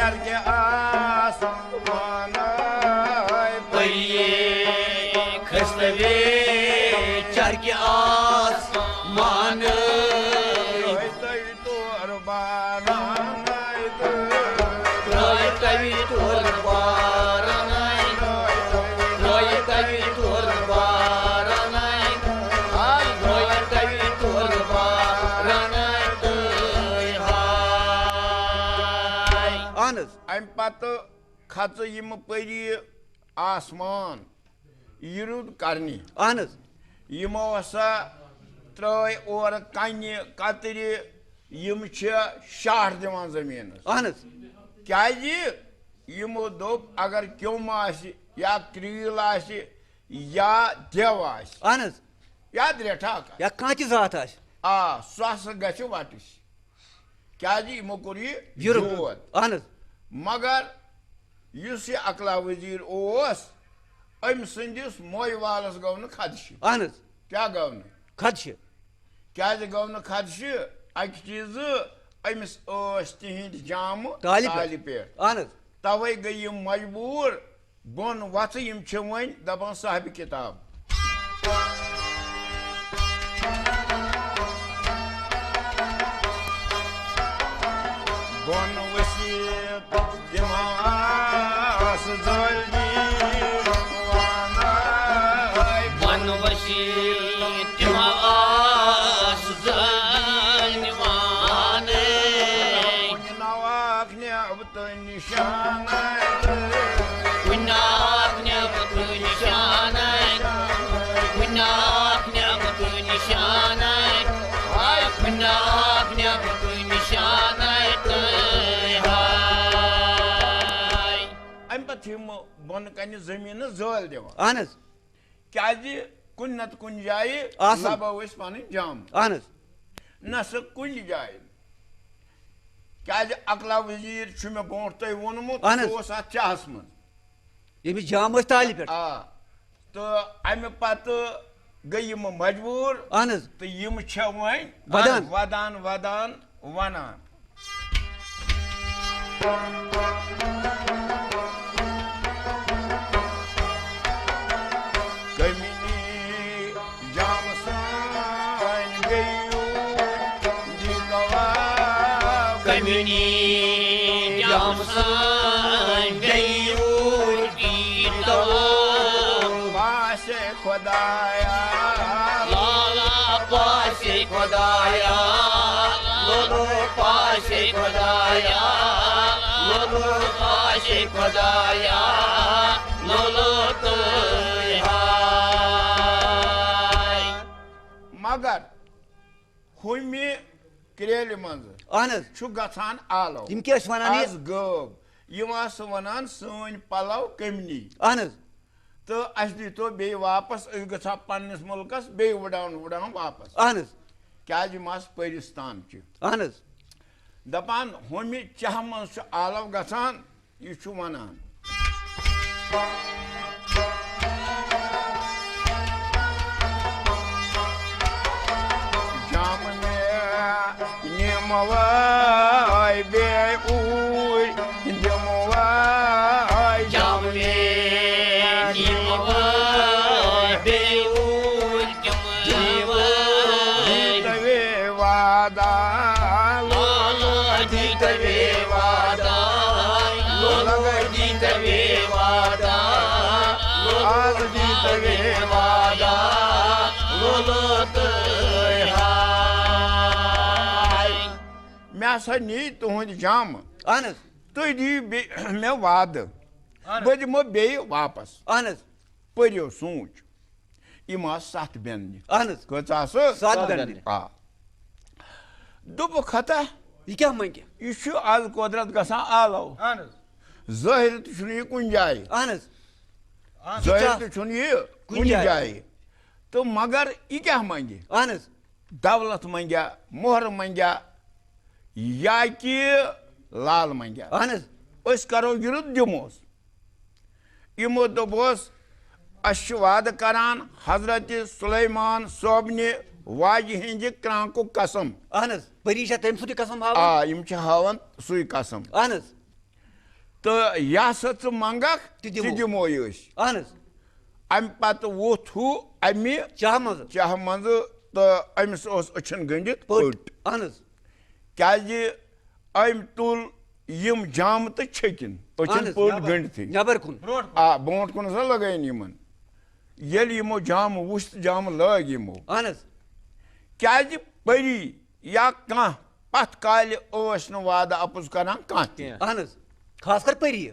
चरके आसमान परिये खस्तवे चरके आसमान तोर बारान तवी तोर बारान तवी तोर बारान तवी तोर बारान अम पत खच यम परी आसमान युरुद करनी यमो हसा त्रय और कन्य कतर यम शार दिवान जमीन क्या यमो दोप अगर क्योम आसि या क्रील आसि या देव आसि या द्रेठा या कांच जात आस आ सह हसा गछ वटिस क्या यमो कोर यह मगर युस यह अकला वजीर ओस अम संदिस मोय वालस गो न खदश क्या गो न खदश क्या गो न खदश अक चीज अमिस तिहद जाम तालि पे तवे गई मजबूर बोन वथ यम वन दपान साहब किताब बोन वसीयत दिमास जल्दी मन वसीयत दिमास जल्दी नवाक ने अब तो निशान गुनाह ने अब तो निशान गुनाह ने अब तो निशान गुनाह ने अब तो निशान बोन कन जमीन जल दिवान क्या कुन नत कुन जाए लबो पन जाम न सह कुन जाए क्या अकला वजीर मे ब्रोट तुम वोनमुत चाहस मज जाम तालि पे तो अमे पत गई मजबूर तो यम वन वदान वदान वनान कमिनी जाम सान गयूर की दवा पासे खुदाया लाला पासे खुदाया लोलो पासे खुदाया लोलो पासे खुदाया लोलो तो मगर हुमी क्रेल मज गसान आलो आज गब वन सन पलव कमनी तो अस दीतो बे वापस गा पन्नस मुल्कस बे उड़ान उड़ान वापस क्या मस परिस्तान दपान हुमी चाह मज आलव गसान यह वनान जाम निमवाय बे उय दिमवाय जाम निमवाय बे उय दिमवाय तवे वादा लोलो तवे वादा लोलो तवे वादा आज तवे वादा लोलो मे नी तुहद जाम तुम दी मे वाद बह दिमो बे वापस पर्यो सूच यम 7 बेन्नि दुप खता क्या मंगे यह आज कुदरत गसान आलो जाहिर तो कुन जाए जाहिर तो कुन जाए तो मगर यह क्या मंगे दौलत मंग्या मोहर मंग्या या कि लाल मंग्या करो युरुद दिमोस यमो दोपोस अश वाद करान हजरत सुलेमान सोबने वाज हिंज क्रांकु कसम परीक्षा तम सुध कसम यम हावन सुई कसम तो यह सा च मंगक दिमो अहन अम पत वोथ हु अमि चाह मज चाह मज तो अमिस अछन गंडित पट अहन क्या अम तुल यम जाम तो छकिन अछन पट गंडित नबर कुन ब्रोट कुन सा लगाइन यमन येल यमो जाम वुस्त जाम लग यमो अहन क्या परी या कह पथ काल वाद अपुज कर अहन खास कर परी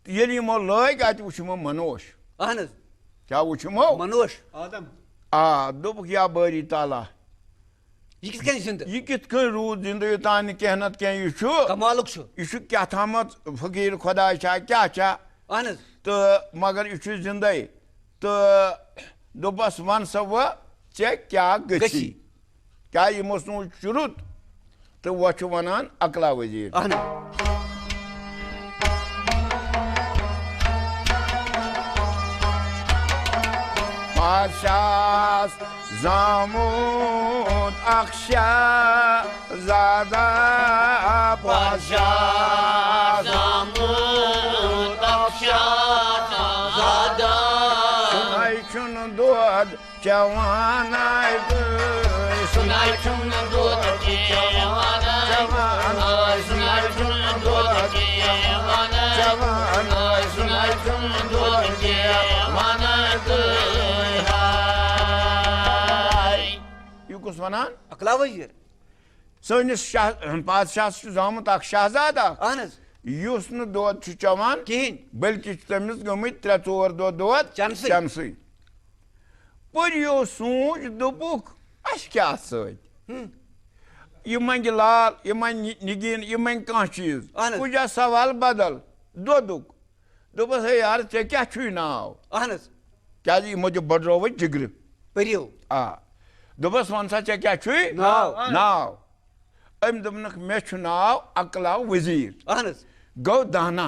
ये यमो लग अत वो मनोश अहन क्या वो मनोश दोप या बारी ताला यह कित जिंद यह कित रूद जिंद योतान कह नत कह कमालुक यह क्या थामत फकीर खुदा क्या अहन तो मगर यह जिंद तो दोपस वन सा व चे क्या गसी क्या यमो सूझ शुरुत तो वह वनान अकला वजीर अहन पाशास जामुत अक्षा ज़ादा पाशास जामुत अक्षा ज़ादा सुनाई चुन दूध जवानाई सुनाई चुन दूध जवानाई सुनाई चुन दूध जवानाई सुनाई चुन दूध वनान अकला वजीर सनिस पादशाह जामुत अख शहजादा अहन युस न दोद चवान कहें बल्कि तमिस गमित 3-4 दोद चमसै परियो सूझ दोपुक अस क्या सह मंग लाल यह मंग निगिन यह मंग कह चीज कुजा सवाल बदल दोदुक दोपस है यार चे क्या छु नाव अहन क्या यमो बड्रो जिगर परियो दोपस वन सा चे क्या छु नाव अम दोपनक मे छु नाव अकला वजीर अहन गो दाना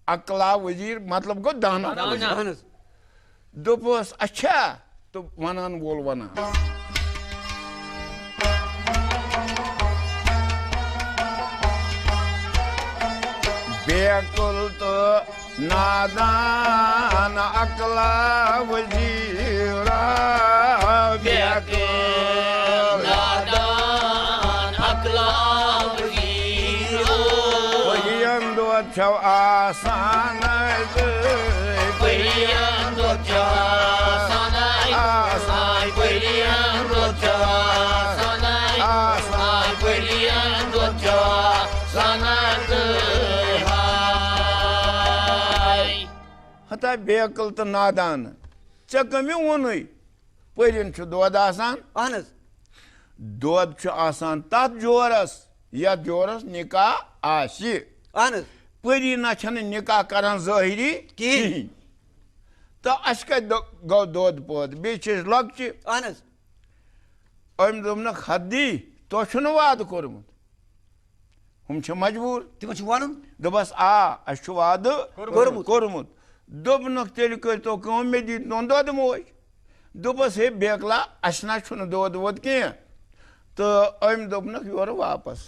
अकला वजीर मतलब गो दाना अहन दोपस अच्छा तो वनान वोल वनान बेकुल तो नादान अकला वजीरा बेकुल नादान अकला वजीरा वहियंदो छव आसान वहियंदो छव आसान आसान वहियंदो छव आसान वहियंदो छव आसान हता बेकुल तो नादान चे कमी वोन परिन दोद आसान अहन दोद आसान तथ जोरस या जोरस निकाह आशि अहन परी ना निकाह करान ज़ाहिरी कहीं तो अस गो दोद पौध बे लक्चि अहन अम दोपन हदी तो वाद कोरमुत हम मजबूर तिम वन दोपस अस वाद कोरमुत दोपन तेल करो कम मे दी नोन दोद मोज दोपस हे बेकला अस ना दोद वोद कह तो अम दोपन योर वापस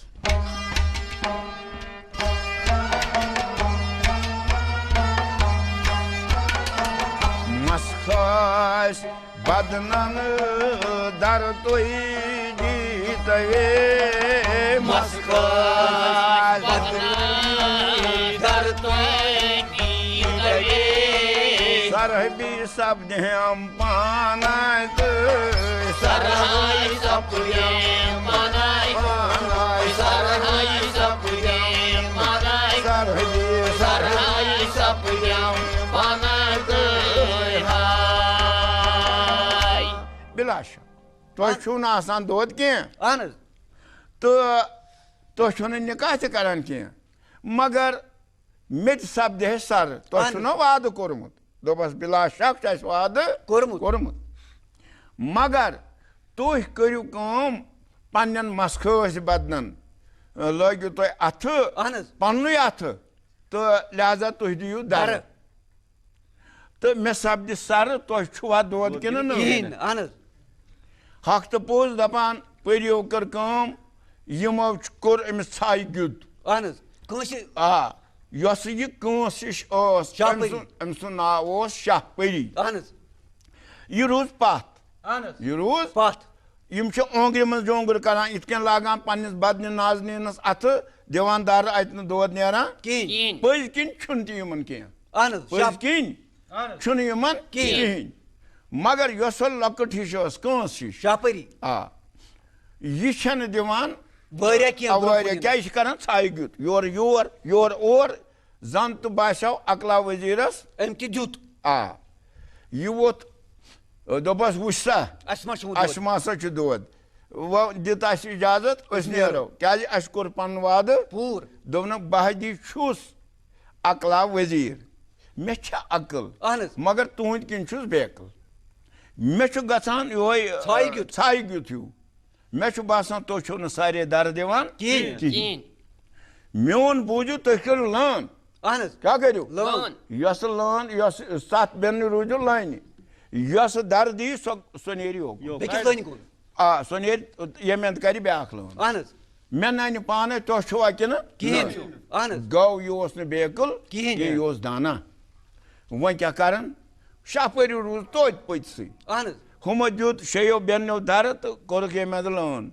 मस्खस बदनन दर तुई जीतवे मस्खस बदनन दर तुई जीतवे सरहबी सब हम पानात सरहाई सब मनाई सरहाई सब मनाई सरहाई सब मनात बिलाश तो आसान दोद कह अहन तो निकाह करान कह मगर मे सपद सर तो वाद कोरमुत दोपस बिला शक वाद कोरमुत मगर तुह करू कम पन्न मसखस बदनन लगियो तुह अथ पन्न अथ तो लिहाजा तुह दियो दर तो मे सपद सर तुह दोद कि अहन हक तो पोज दपान परियो कर कम यमो कोर अमिस छाई ग्युद अहन Könsi यस यह कंस हिश अम सुन नाव शाह परी Ahnız. यह रूज पथ यह रूज Pat. यम ओंग्र मज जोंगर करान इत कन लागान पन्निस बदन नाजनीनस अथ दिवान दार अत दोद नेरान Kin. पज किन छुन त यमन कह Ahnız. पज किन छुन यमन कहें मगर यस लकट हिश कंस हिश Şapari. यह छन दिवान Varya ki. क्या करान छाई गुत योर योर योर और जन तो बासो अकला वजीरस Emti jut. यह वोत दोपस वुच सा Asma şu. अशमा सा दोद वो दित इजाजत नो क्या कोर पन वाद Pur. दोन बह दी छुस अकला वजीर मे अकल Ahnız. मगर तुहद किन छुस बेकल मे गसान यो छाई गुत हूँ मे बासान तुह छो सारे दर दिवान Kin. मोन बूझू तुह करो लान Ahnız. क्या करो Lan. यस लान यस सत बेन रूजो लान यस दर दी सो नेरी हो Peki lan konu. सो नेर ये कर ब्याख लान Ahnız. मे नान पान तुह छुआ किन Kin. Ahnız. गौ यह बेकल यह दाना वो क्या कर शाहपरी रूज तोत पत्स Ahnız. हम दुत शेयो बेनो दर तो कोरक ये लान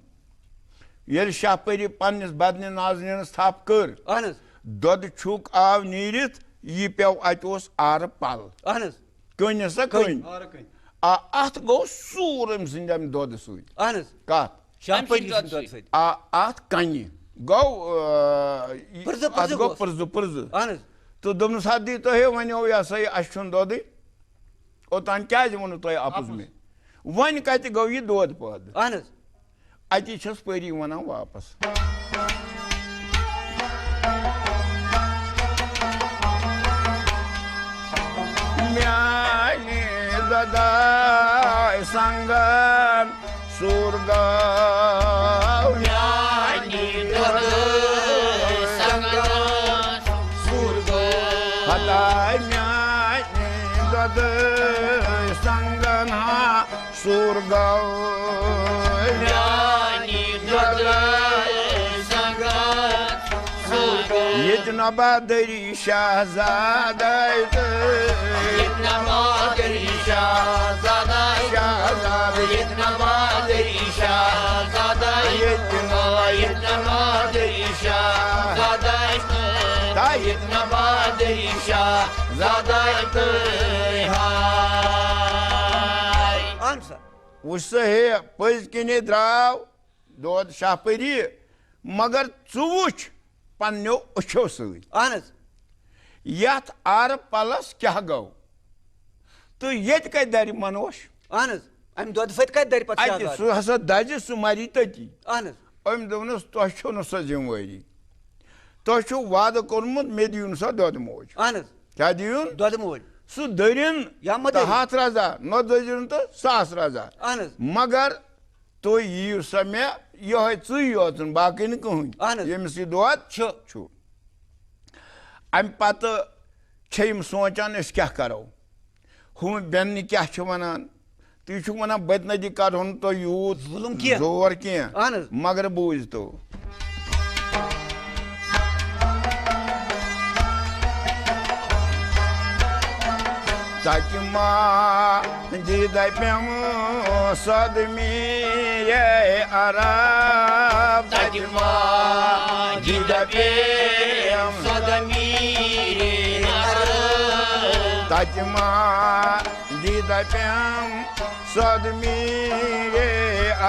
ये शाहपरी पन्निस बदन नाजनीनस थप कर Ahnız. दद छुक आव नीरित यह पेव अत आर पल Ahnız. कन सा कन अत गो सूर अम सम दद सत Ahnız. कत Şapari. अत कन गो Pırzı गो पुर्ज पुर्ज Ahnız. तो दोपस हद दी तुह वो यह सा अन दोद ओतान क्या वो तुह आपस में वन कत गो यह दोद पद Ahnız. अति परी वन वापस म्यानी ददाय संगन सुरग म्यानी ददाय संगन सुरग हताय म्यानी ददाय संगन सुरग म्यानी ददाय संगन सुरग यजना दरी शहजादा Ansa. वुस हे पज किने द्राव दोद शाहपरी मगर चु वुच पन्नो अछो सत Ahnız. यथ आर पलस क्या गो तो ये कत दर मनोश Ahnız. Em dodu fet kat dari pat अत सह हसा दज सह मरी तती Ahnız. अम दोपनस तुह छो न सो जिम्मेवारी तुह छो वाद कोरमुत मे दियुन सा दद मोज Ahnız. क्या दियुन Dodu mol. सह दरिन Yamma तो दरिन. हाथ रजा न दरिन तो 100 रजा Ahnız. मगर तो यू सा मे यह चुई योतन बाकी न कहूँ Ahnız. यमिस यह दोद छु अम पत छम सोचान अस क्या करो हम बेन क्या वनान तुम वन बदनदी कर तो यूत जुल्म किया जोर कह Ahnız. मगर बूझ तो तकमा दीद पेम सदमी अरब तकमा दीद पेम सदमी तकमा दीद पेम सदमी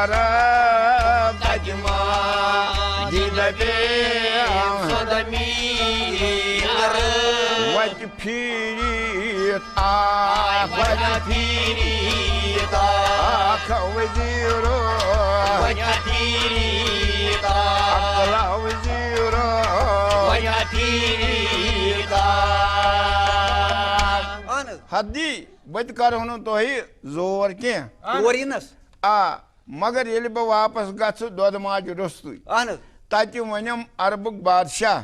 अरब तकमा दीद पेम सदमी वत फिरित वत फिरित वजीरो वत फिरित अकला वजीरो वत फिरित Ahnız. हदी बत कर तो जोर कह Orinas. मगर ये बह वापस गु दोद माज रुस्तु Ahnız. तत वनम अरबुक बादशाह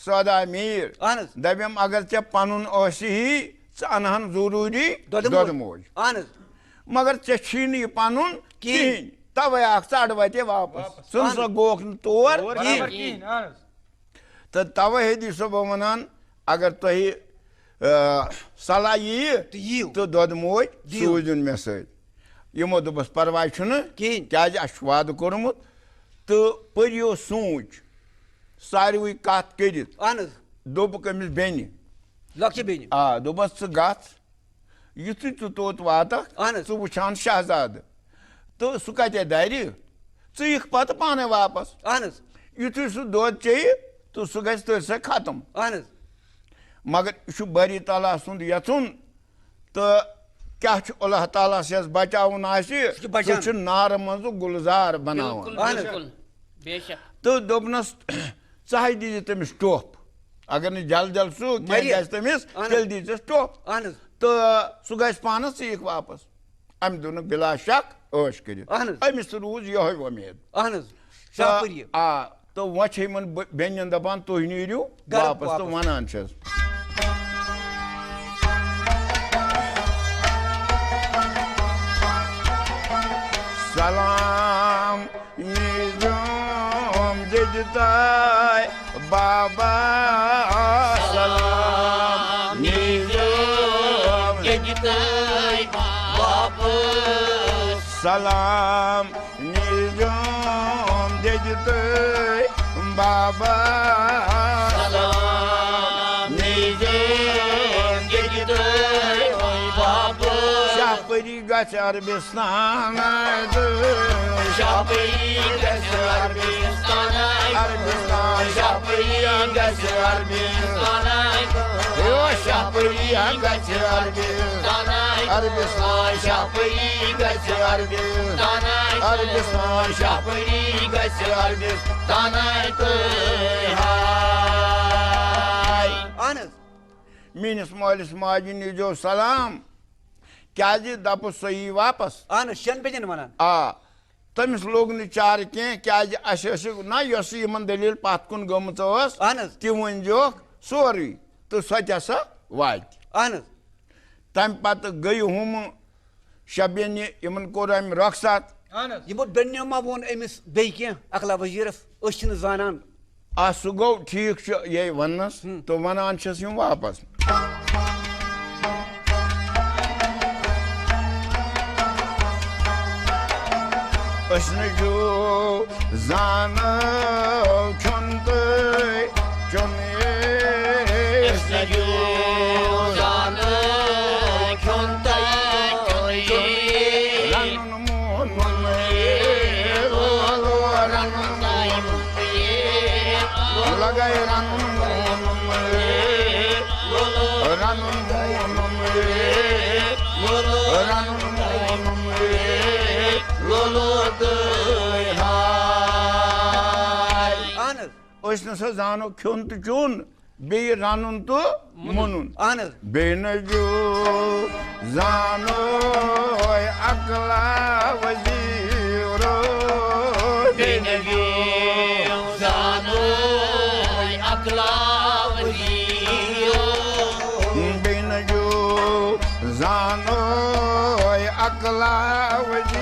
सौदा मीर Ahnız. दपम अगर ऐ पन ही अनहन जरूरी दोद मोज Ahnız. मगर ऐ यह पन कहें तवे च वते वापस सुन सो गोख तौर तो तवे हेदी सो बन अगर तुह सलाह यी तो दोद मोज सूजुन मे सो दोपस परवाय क्या वाद कोर्मुत तो परियो सूच सारे कत कर दोप अमिस बेन दोपस गथ युथु तोत वात वुचान शहजाद तो सह कत दर यीख पत पाने वापस युथु सह दोद चे तो सह गस तथ खत्म मगर यह बारी ताला सुंद यचुन तो क्या अल्लाह ताला से बचावन सह नार मज गुलजार बनावन तो दोपनस चाहे दी तमिस टोप अगर न जल जल सू तमिस तेल दीजस टोप तो सह गस पानस यीख वापस अम दोन बिला शक ऐश कर अमिस रूज यह उम्मीद तो वह बेन दपान तुह नीरू वापस तो वनान सलाम निज़ाम जजताय बाबा सलाम निज़ाम जजताय बाबा सलाम निज़ाम जजताय बाबा सलाम निज़ाम जजताय बाबा शापरी गछ अरबिस्तान शापरी गछ अरबिस्तान शापरी गछ अरबिस्तान शापरी गछ अरबिस्तान शापरी गछ अरबिस्तान शापरी गछ अरबिस्तान मीनिस मालिस माजी नीजो सलाम क्या दप सही वापस शेन बजन वन तमिस लोग न चार क्या ना यमन दलील पत कुन गमत ती वनजो सोरी तो सह वात तम पत गई हम शबेन इन कोर अम रखसत बेनो मा वोन अमिस बे अकला वजीरस जानान सह गो ठीक ये वनस तो वनान वापस जो जान चुन चुन जान चुन रन मोन लगाए रन न जानो खुन तो चुन बे रन तो मुन बेन जो जानो अकला वजीरो बेन जो जानो अकला वजीरो बेन जो जानो अकला वजीरो